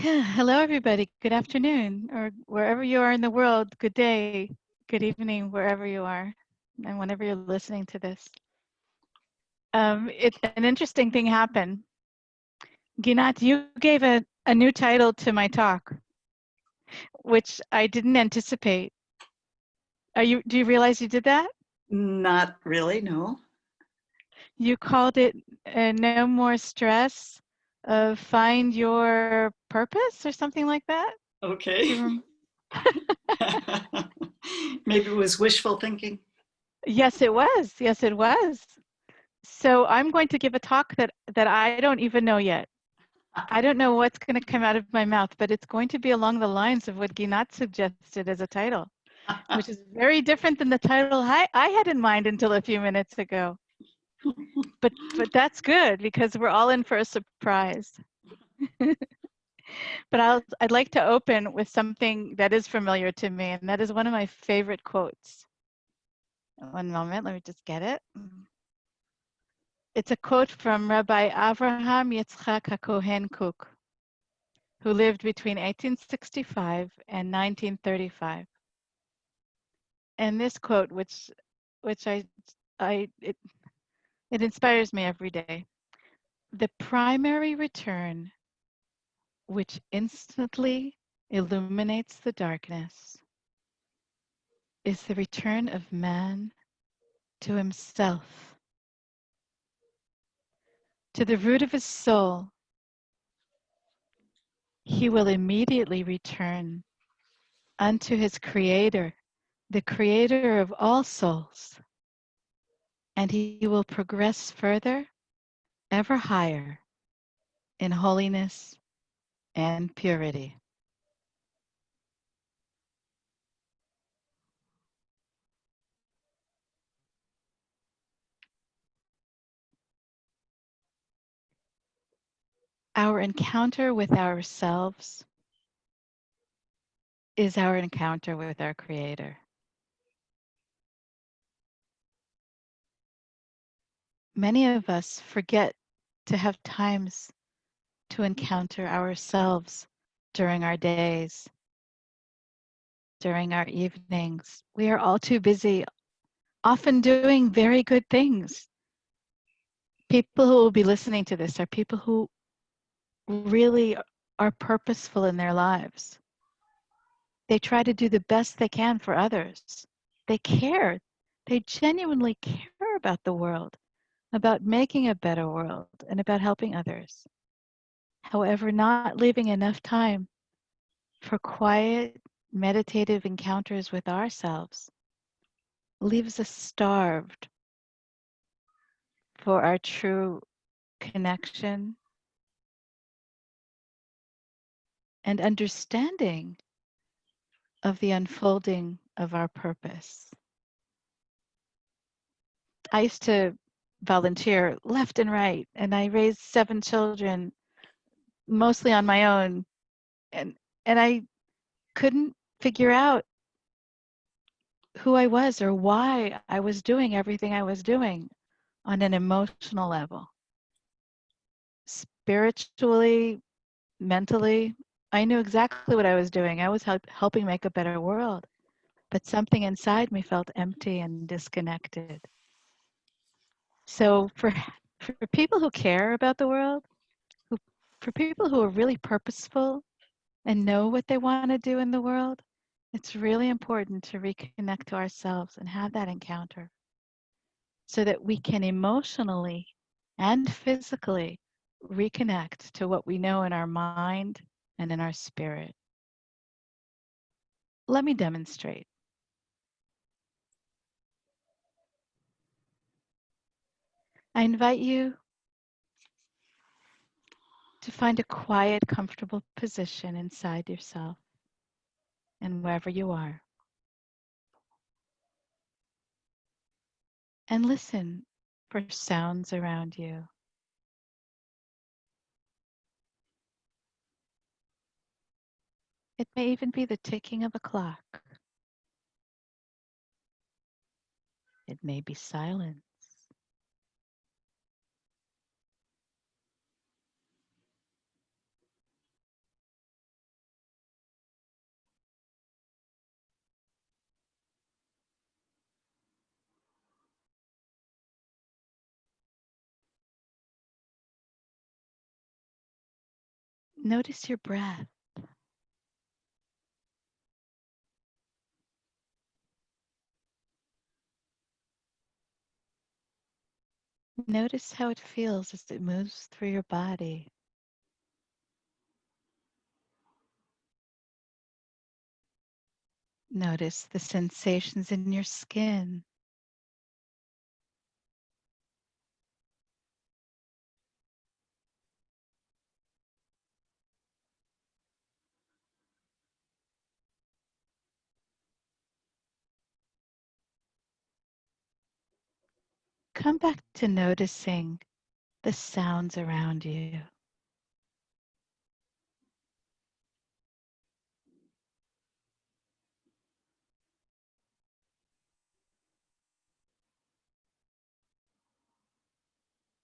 Hello, everybody. Good afternoon, or wherever you are in the world. Good day, good evening, wherever you are, and whenever you're listening to this. An interesting thing happened. Ginat, you gave a new title to my talk, which I didn't anticipate. Do you realize you did that? Not really, no. You called it No More Stress, Find Your Purpose, or something like that? Do Okay. you remember? Maybe it was wishful thinking. Yes, it was. Yes, it was. So I'm going to give a talk that I don't even know yet. I don't know what's going to come out of my mouth, but it's going to be along the lines of what Ginat suggested as a title, which is very different than the title I had in mind until a few minutes ago. But that's good because we're all in for a surprise. But I'd like to open with something that is familiar to me, and that is one of my favorite quotes. One moment, let me just get it. It's a quote from Rabbi Avraham Yitzchak HaKohen Kook, who lived between 1865 and 1935. And this quote, which it inspires me every day. The primary return, which instantly illuminates the darkness, is the return of man to himself, to the root of his soul. He will immediately return unto his Creator, the Creator of all souls, and he will progress further, ever higher, in holiness and purity. Our encounter with ourselves is our encounter with our Creator. Many of us forget to have times to encounter ourselves during our days, during our evenings. We are all too busy, often doing very good things. People who will be listening to this are people who really are purposeful in their lives. They try to do the best they can for others. They care. They genuinely care about the world, about making a better world, and about helping others. However, not leaving enough time for quiet, meditative encounters with ourselves leaves us starved for our true connection and understanding of the unfolding of our purpose. I used to volunteer left and right, and I raised 7 children, mostly on my own, and I couldn't figure out who I was or why I was doing everything I was doing on an emotional level. Spiritually, mentally, I knew exactly what I was doing. I was helping make a better world, but something inside me felt empty and disconnected. So for people who care about the world, who for people who are really purposeful and know what they want to do in the world, it's really important to reconnect to ourselves and have that encounter so that we can emotionally and physically reconnect to what we know in our mind and in our spirit. Let me demonstrate. I invite you to find a quiet, comfortable position inside yourself and wherever you are. And listen for sounds around you. It may even be the ticking of a clock. It may be silence. Notice your breath. Notice how it feels as it moves through your body. Notice the sensations in your skin. Come back to noticing the sounds around you.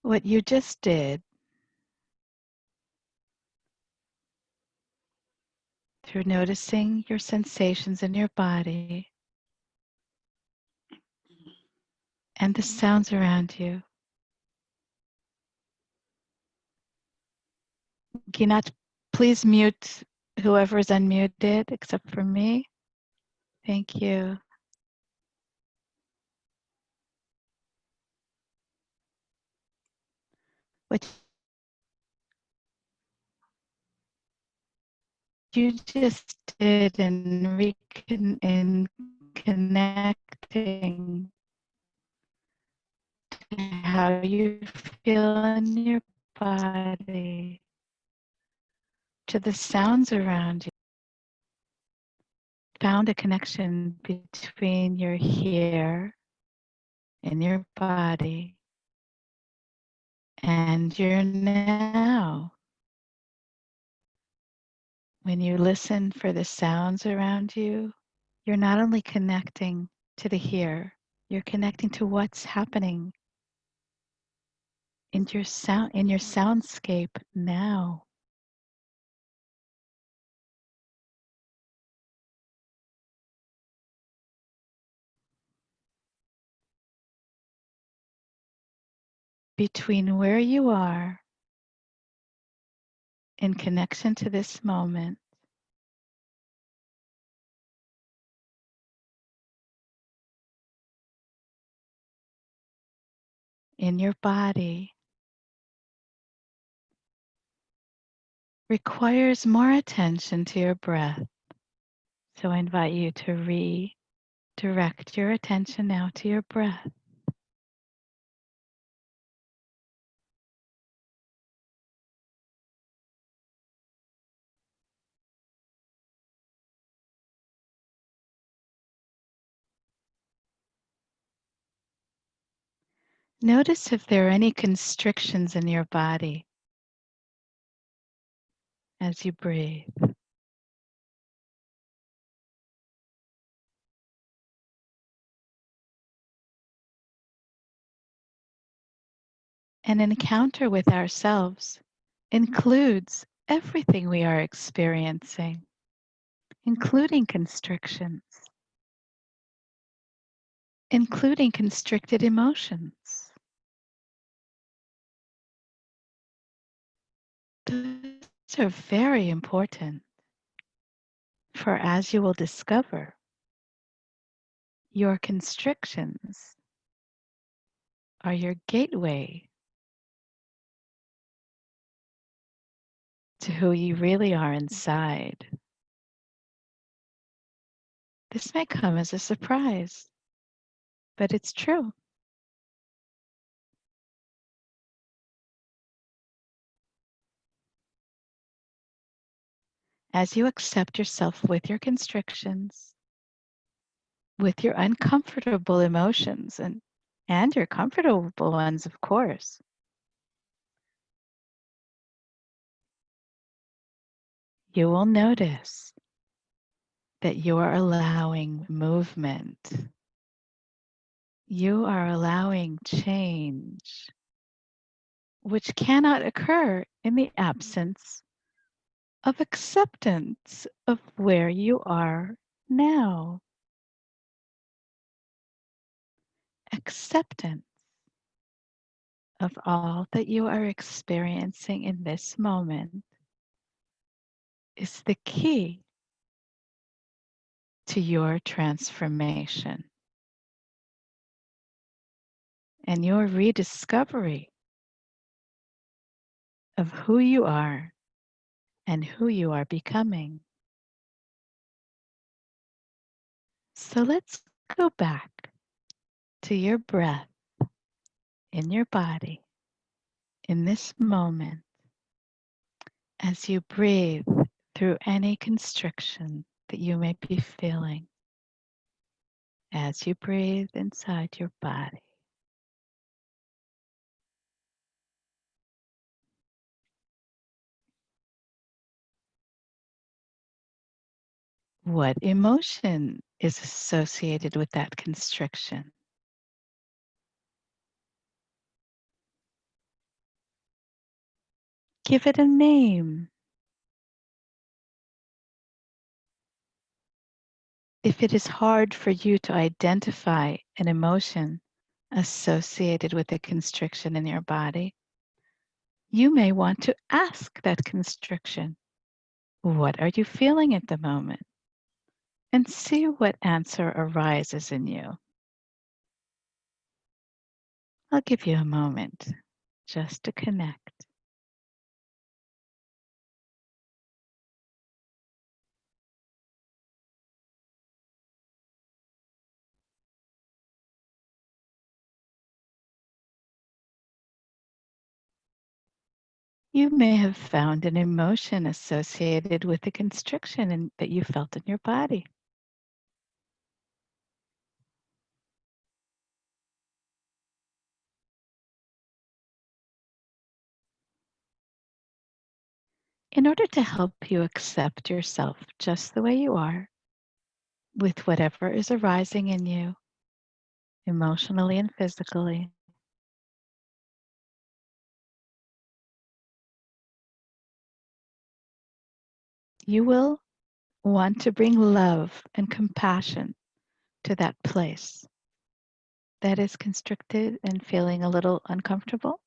What you just did through noticing your sensations in your body and the sounds around you. Ginat, please mute whoever is unmuted except for me. Thank you. What you just did in connecting to how you feel in your body, to the sounds around you, found a connection between your here in your body and your now. When you listen for the sounds around you, you're not only connecting to the here, you're connecting to what's happening in your soundscape now. Between where you are in connection to this moment in your body requires more attention to your breath. So I invite you to redirect your attention now to your breath. Notice if there are any constrictions in your body as you breathe. An encounter with ourselves includes everything we are experiencing, including constrictions, including constricted emotions. Those are very important, for as you will discover, your constrictions are your gateway to who you really are inside. This may come as a surprise, but it's true. As you accept yourself with your constrictions, with your uncomfortable emotions and your comfortable ones, of course, you will notice that you are allowing movement. You are allowing change, which cannot occur in the absence of acceptance of where you are now. Acceptance of all that you are experiencing in this moment is the key to your transformation and your rediscovery of who you are and who you are becoming. So let's go back to your breath in your body in this moment as you breathe through any constriction that you may be feeling as you breathe inside your body. What emotion is associated with that constriction? Give it a name. If it is hard for you to identify an emotion associated with a constriction in your body, you may want to ask that constriction, what are you feeling at the moment? And see what answer arises in you. I'll give you a moment just to connect. You may have found an emotion associated with the constriction that you felt in your body. In order to help you accept yourself just the way you are, with whatever is arising in you, emotionally and physically, you will want to bring love and compassion to that place that is constricted and feeling a little uncomfortable.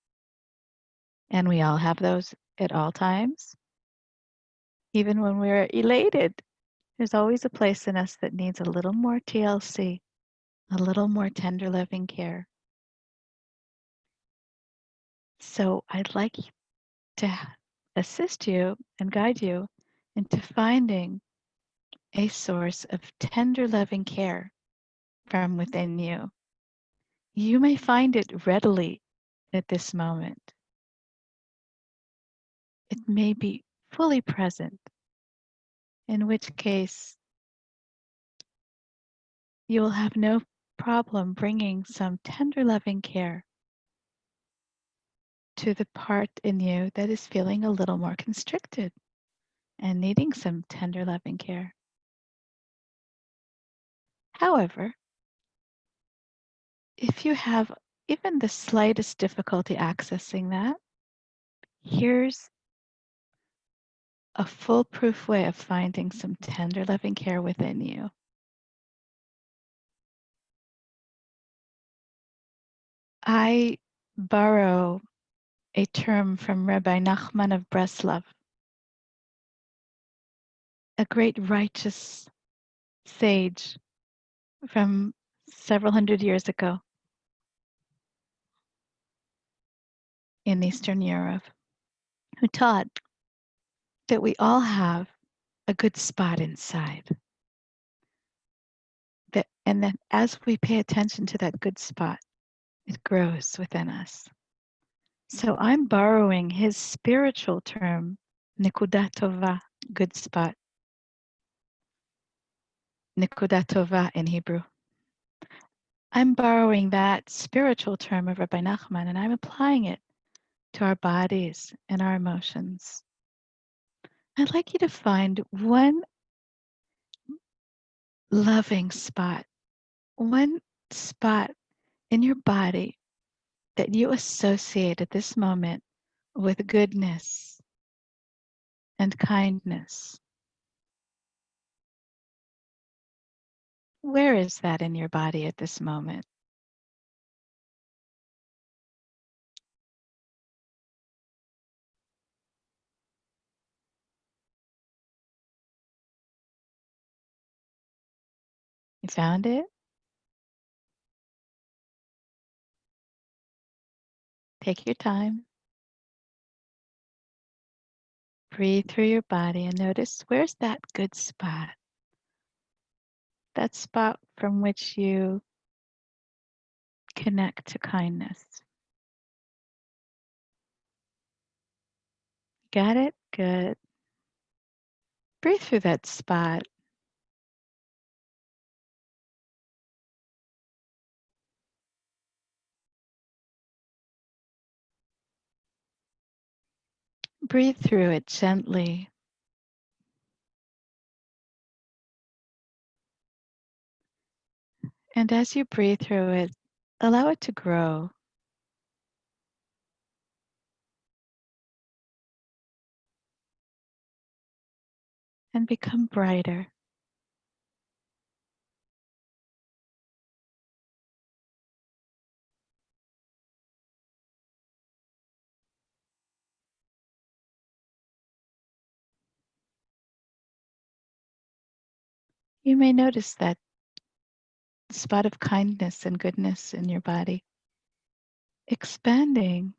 And we all have those at all times. Even when we're elated, there's always a place in us that needs a little more TLC, a little more tender loving care. So I'd like to assist you and guide you into finding a source of tender loving care from within you. You may find it readily at this moment. It may be fully present, in which case you will have no problem bringing some tender loving care to the part in you that is feeling a little more constricted and needing some tender loving care. However, if you have even the slightest difficulty accessing that, here's a foolproof way of finding some tender loving care within you. I borrow a term from Rabbi Nachman of Breslov, a great righteous sage from several hundred years ago in Eastern Europe, who taught that we all have a good spot inside. And that as we pay attention to that good spot, it grows within us. So I'm borrowing his spiritual term, Nekudat Tova, good spot. Nekudat Tova in Hebrew. I'm borrowing that spiritual term of Rabbi Nachman and I'm applying it to our bodies and our emotions. I'd like you to find one loving spot, one spot in your body that you associate at this moment with goodness and kindness. Where is that in your body at this moment? Found it? Take your time. Breathe through your body and notice, where's that good spot? That spot from which you connect to kindness. Got it? Good. Breathe through that spot. Breathe through it gently. And as you breathe through it, allow it to grow. And become brighter. You may notice that spot of kindness and goodness in your body expanding.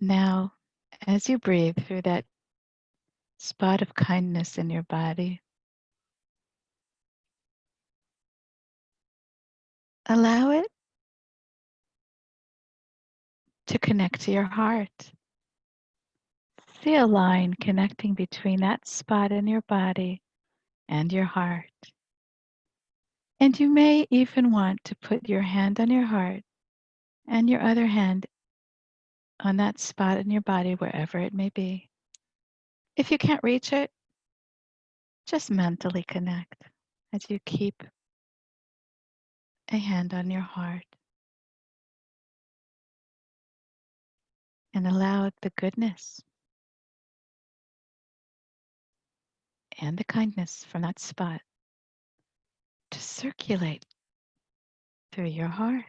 Now, as you breathe through that spot of kindness in your body, allow it to connect to your heart. See a line connecting between that spot in your body and your heart. And you may even want to put your hand on your heart and your other hand on that spot in your body, wherever it may be. If you can't reach it, just mentally connect as you keep a hand on your heart and allow the goodness and the kindness from that spot to circulate through your heart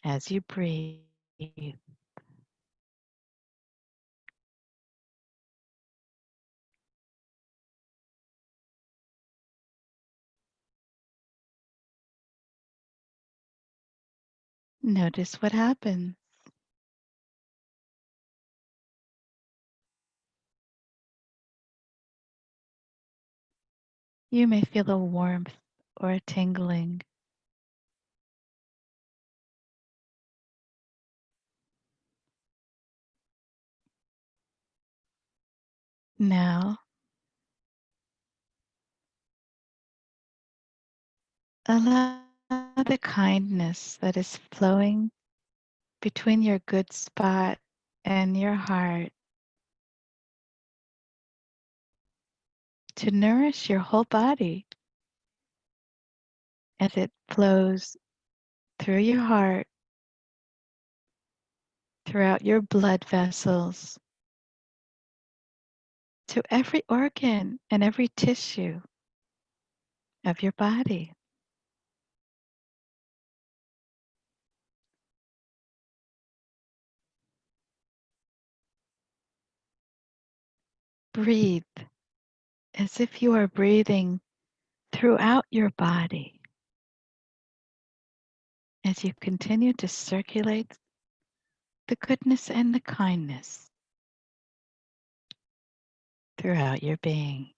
as you breathe. Notice what happens. You may feel a warmth or a tingling. Now, allow the kindness that is flowing between your good spot and your heart to nourish your whole body as it flows through your heart, throughout your blood vessels, to every organ and every tissue of your body. Breathe as if you are breathing throughout your body as you continue to circulate the goodness and the kindness throughout your being.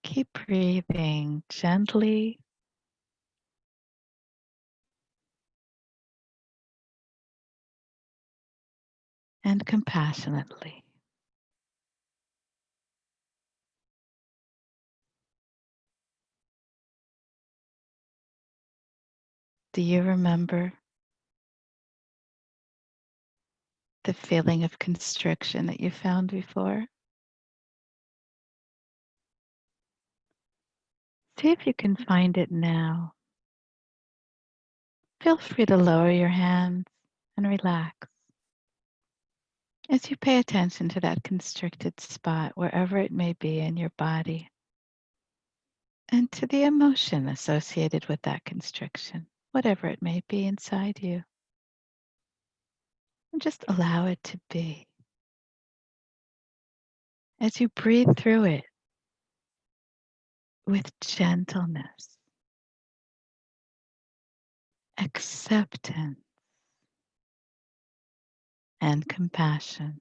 Keep breathing gently and compassionately. Do you remember the feeling of constriction that you found before? See if you can find it now. Feel free to lower your hands and relax as you pay attention to that constricted spot, wherever it may be in your body, and to the emotion associated with that constriction, whatever it may be inside you. And just allow it to be. As you breathe through it with gentleness, acceptance, and compassion.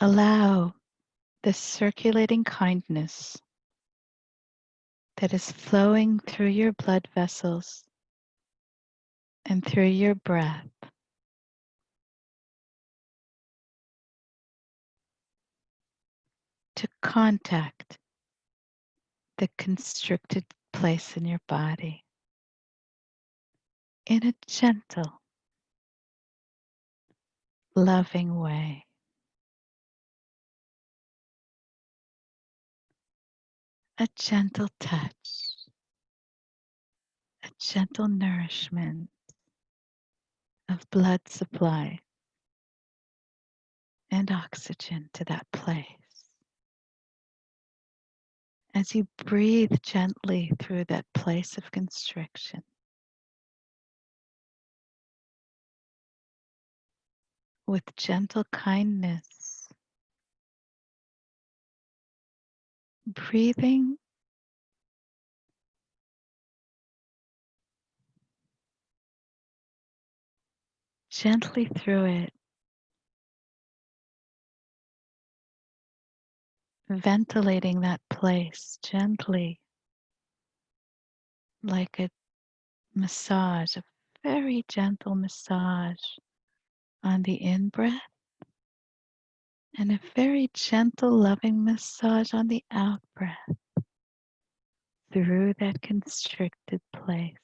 Allow the circulating kindness that is flowing through your blood vessels and through your breath to contact the constricted place in your body in a gentle, loving way. A gentle touch, a gentle nourishment of blood supply and oxygen to that place. As you breathe gently through that place of constriction, with gentle kindness, breathing gently through it, ventilating that place gently, like a massage, a very gentle massage on the in-breath and a very gentle, loving massage on the out-breath through that constricted place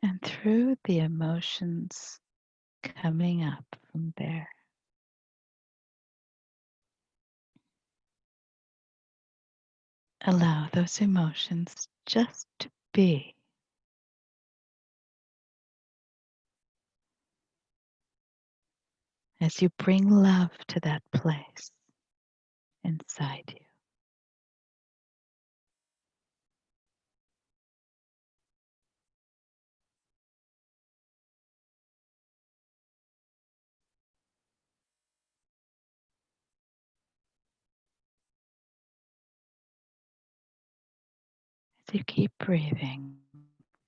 and through the emotions coming up from there. Allow those emotions just to be. As you bring love to that place inside you. As you keep breathing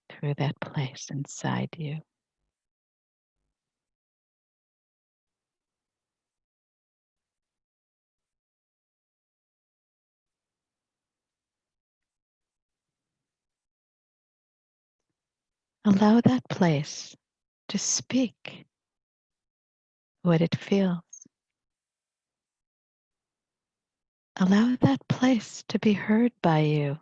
through that place inside you. Allow that place to speak what it feels. Allow that place to be heard by you.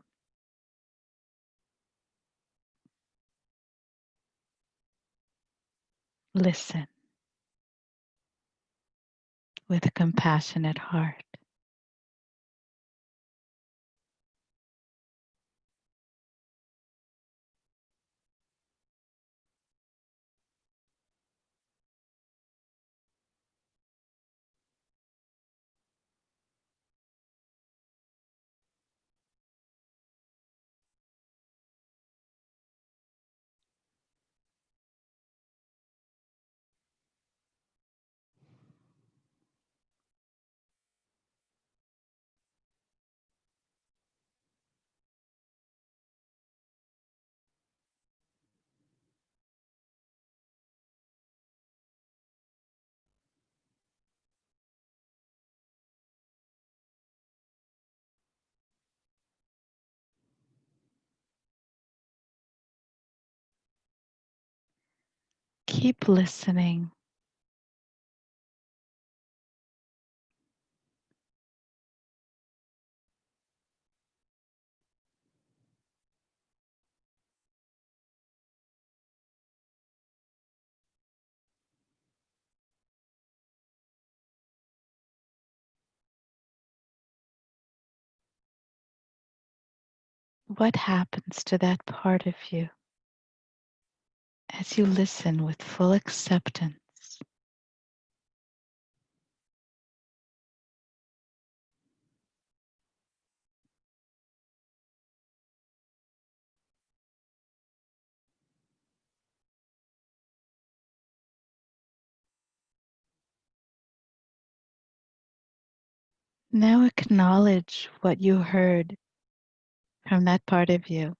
Listen with a compassionate heart. Keep listening. What happens to that part of you as you listen with full acceptance? Now acknowledge what you heard from that part of you.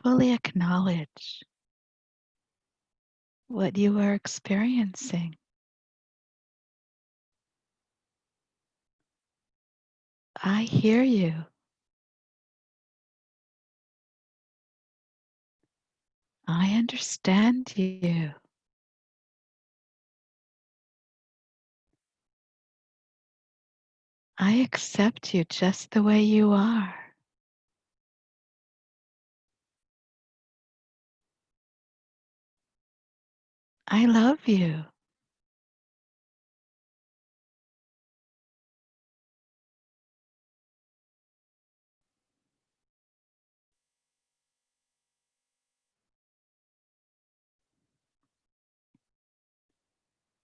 Fully acknowledge what you are experiencing. I hear you. I understand you. I accept you just the way you are. I love you.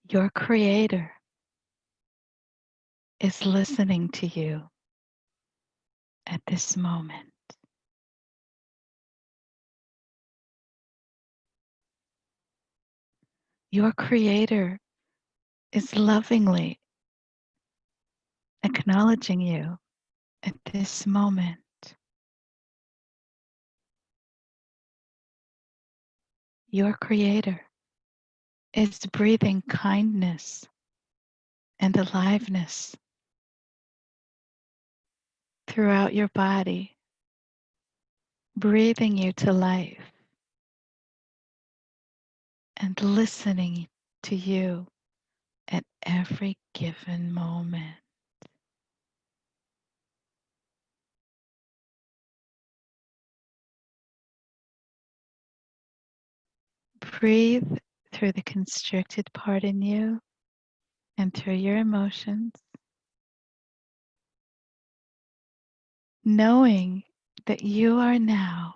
Your Creator is listening to you at this moment. Your Creator is lovingly acknowledging you at this moment. Your Creator is breathing kindness and aliveness throughout your body, breathing you to life and listening to you at every given moment. Breathe through the constricted part in you and through your emotions, knowing that you are now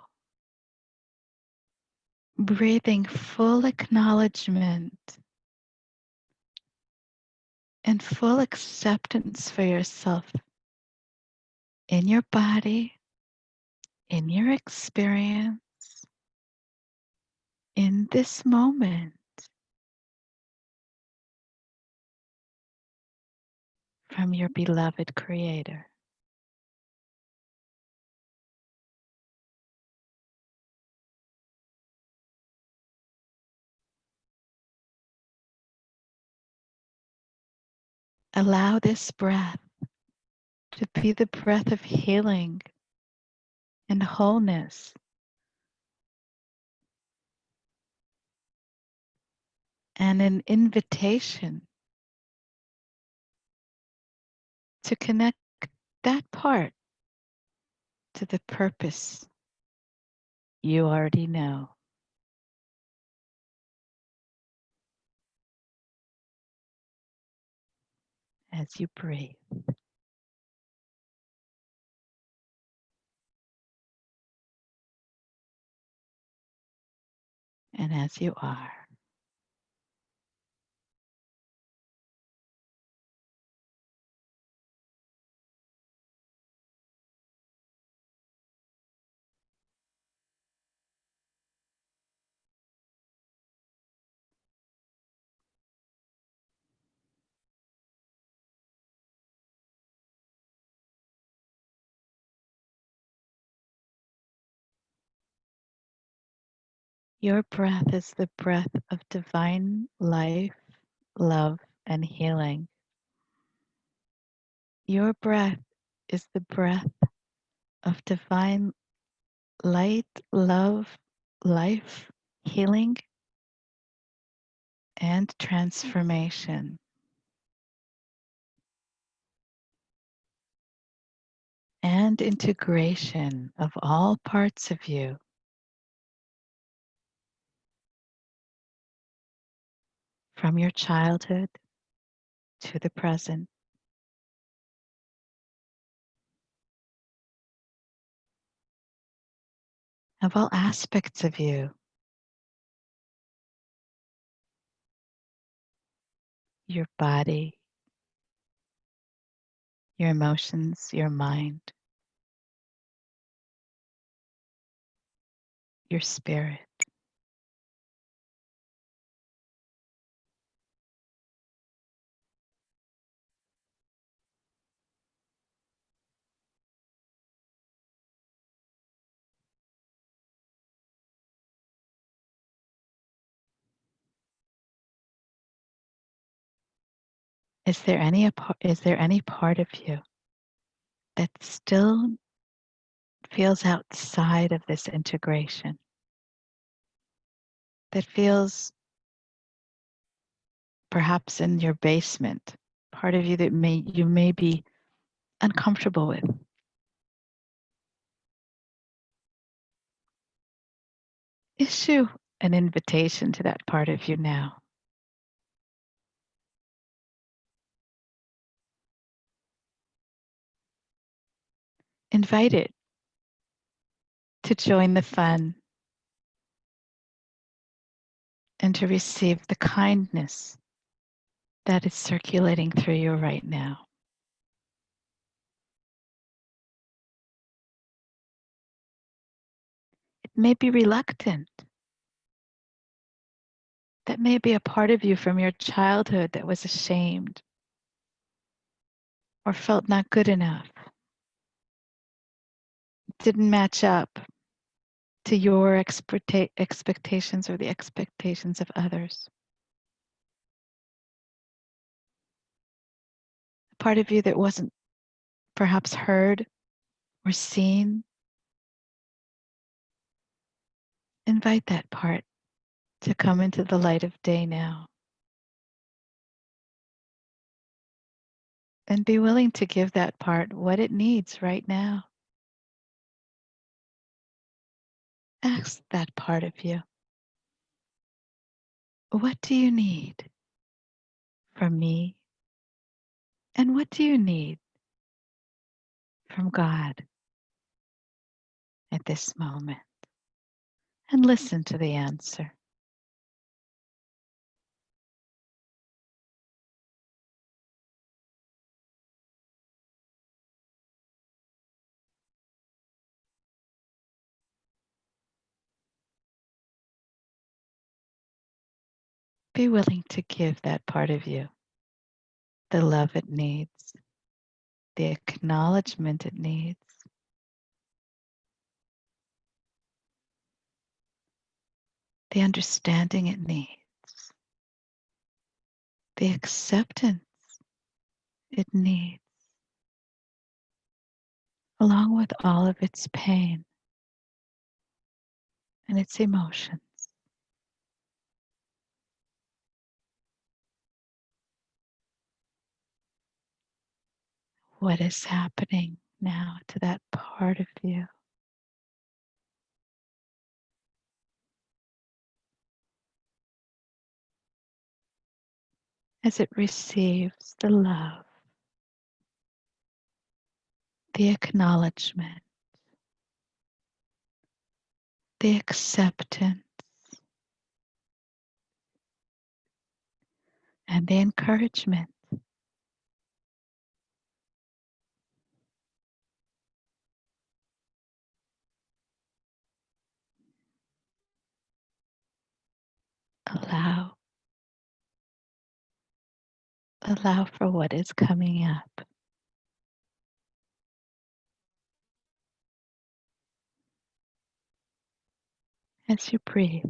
breathing full acknowledgement and full acceptance for yourself in your body, in your experience, in this moment from your beloved Creator. Allow this breath to be the breath of healing and wholeness, and an invitation to connect that part to the purpose you already know. As you breathe and as you are. Your breath is the breath of divine life, love, and healing. Your breath is the breath of divine light, love, life, healing, and transformation, and integration of all parts of you from your childhood to the present. of all aspects of you, your body, your emotions, your mind, your spirit. Is there any part of you that still feels outside of this integration? That feels perhaps in your basement, part of you that you may be uncomfortable with? Issue an invitation to that part of you now. Invite it to join the fun and to receive the kindness that is circulating through you right now. It may be reluctant. That may be a part of you from your childhood that was ashamed or felt not good enough, didn't match up to your expectations or the expectations of others. A part of you that wasn't perhaps heard or seen. Invite that part to come into the light of day now. And be willing to give that part what it needs right now. Ask that part of you, what do you need from me? And what do you need from God at this moment? And listen to the answer. Be willing to give that part of you the love it needs, the acknowledgement it needs, the understanding it needs, the acceptance it needs, along with all of its pain and its emotions. What is happening now to that part of you? As it receives the love, the acknowledgement, the acceptance, and the encouragement. Allow, allow for what is coming up as you breathe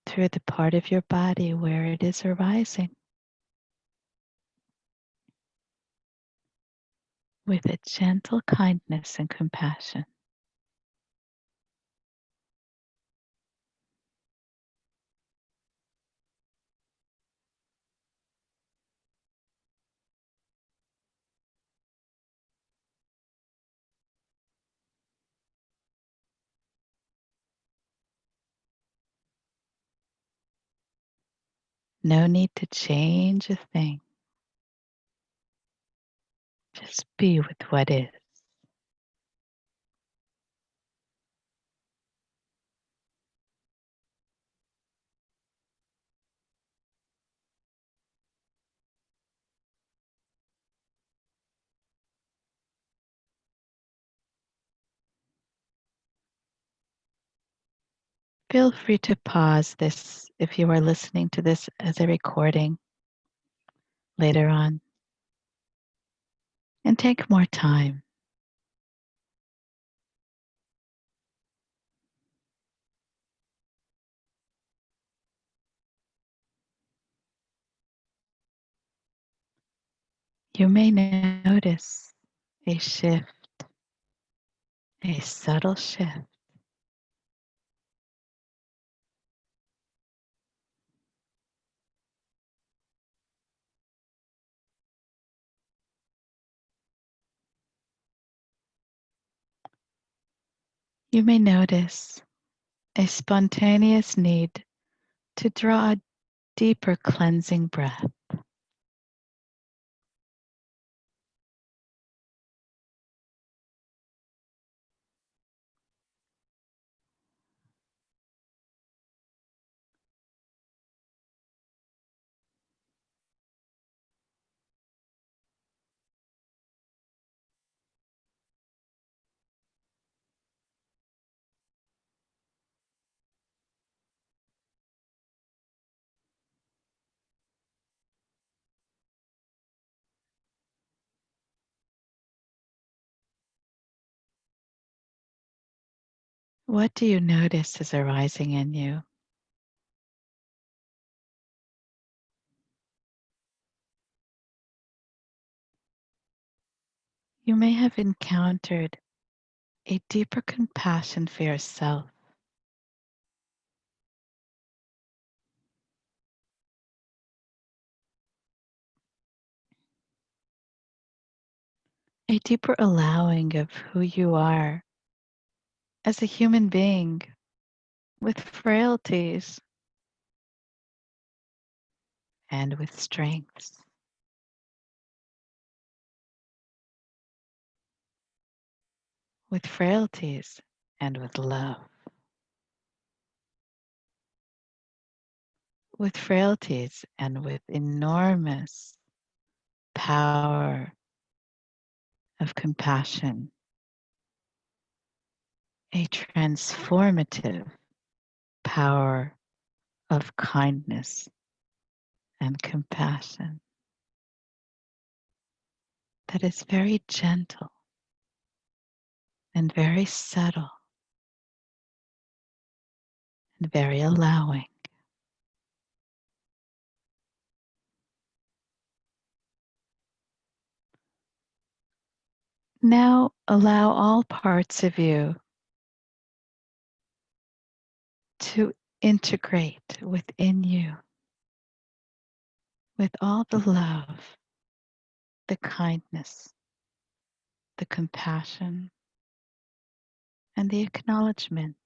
through the part of your body where it is arising with a gentle kindness and compassion. No need to change a thing. Just be with what is. Feel free to pause this if you are listening to this as a recording later on and take more time. You may notice a shift, a subtle shift. You may notice a spontaneous need to draw a deeper cleansing breath. What do you notice is arising in you? You may have encountered a deeper compassion for yourself, a deeper allowing of who you are as a human being with frailties and with strengths, with frailties and with love, with frailties and with enormous power of compassion, a transformative power of kindness and compassion that is very gentle and very subtle and very allowing. Now allow all parts of you to integrate within you with all the love, the kindness, the compassion, and the acknowledgement